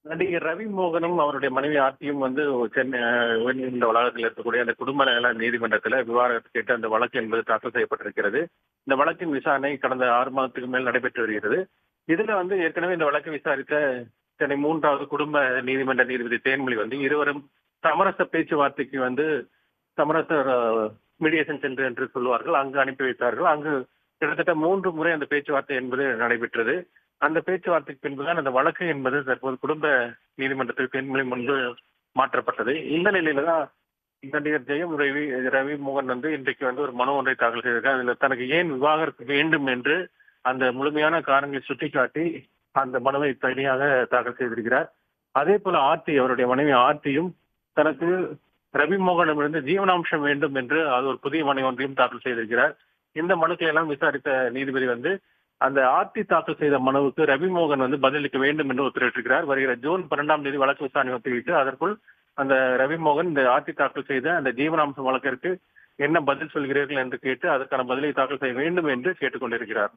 நடிகர் ரவி மோகனும் அவருடைய மனைவி ஆர்த்தியும் வந்து சென்னை உயர்நீதிமன்ற வளாகத்தில் இருக்கக்கூடிய அந்த குடும்ப நல நீதிமன்றத்தில் விவாகரத்து கேட்டு அந்த வழக்கு என்பது தாக்கல் செய்யப்பட்டிருக்கிறது. இந்த வழக்கின் விசாரணை கடந்த 6 மாதத்துக்கு மேல் நடைபெற்று வருகிறது. இதுல வந்து ஏற்கனவே இந்த வழக்கை விசாரித்த சென்னை 3வது குடும்ப நீதிமன்ற நீதிபதி தேன்மொழி வந்து இருவரும் சமரச பேச்சுவார்த்தைக்கு வந்து சமரச மீடியேஷன் சென்டர் என்று சொல்வார்கள், அங்கு அனுப்பி வைத்தார்கள். அங்கு கிட்டத்தட்ட 3 முறை அந்த பேச்சுவார்த்தை என்பது நடைபெற்றது. அந்த பேச்சுவார்த்தைக்கு பின்புதான் அந்த வழக்கு என்பது தற்போது குடும்ப நீதிமன்றத்தில் தேன்மொழி முன்பு மாற்றப்பட்டது. இந்த நிலையில தான் நடிகர் ஜெயம் ரவி ரவி மோகன் வந்து இன்றைக்கு வந்து ஒரு மனு ஒன்றை தாக்கல் செய்திருக்கார். அதுல தனக்கு ஏன் விவாகரத்து வேண்டும் என்று அந்த முழுமையான காரணங்களை சுட்டிக்காட்டி அந்த மனுவை தனியாக தாக்கல் செய்திருக்கிறார். அதே போல ஆர்த்தி, அவருடைய மனைவி ஆர்த்தியும் தனக்கு ரவி மோகனிடமிருந்து ஜீவனாம்சம் வேண்டும் என்று அது ஒரு புதிய மனு ஒன்றையும் தாக்கல் செய்திருக்கிறார். இந்த மனுக்களை எல்லாம் விசாரித்த நீதிபதி வந்து அந்த ஆர்த்தி தாக்கல் செய்த மனுவுக்கு ரவி மோகன் வந்து பதிலளிக்க வேண்டும் என்று உத்தரவிட்டிருக்கிறார். வருகிற ஜூன் 12ஆம் தேதி வழக்கு விசாரணை ஒத்திவைத்து அதற்குள் அந்த ரவி மோகன் இந்த ஆர்த்தி தாக்கல் செய்த அந்த ஜீவனாம்சம் வழக்கிற்கு என்ன பதில் சொல்கிறீர்கள் என்று கேட்டு அதற்கான பதிலை தாக்கல் செய்ய வேண்டும் என்று கேட்டுக்கொண்டிருக்கிறார்.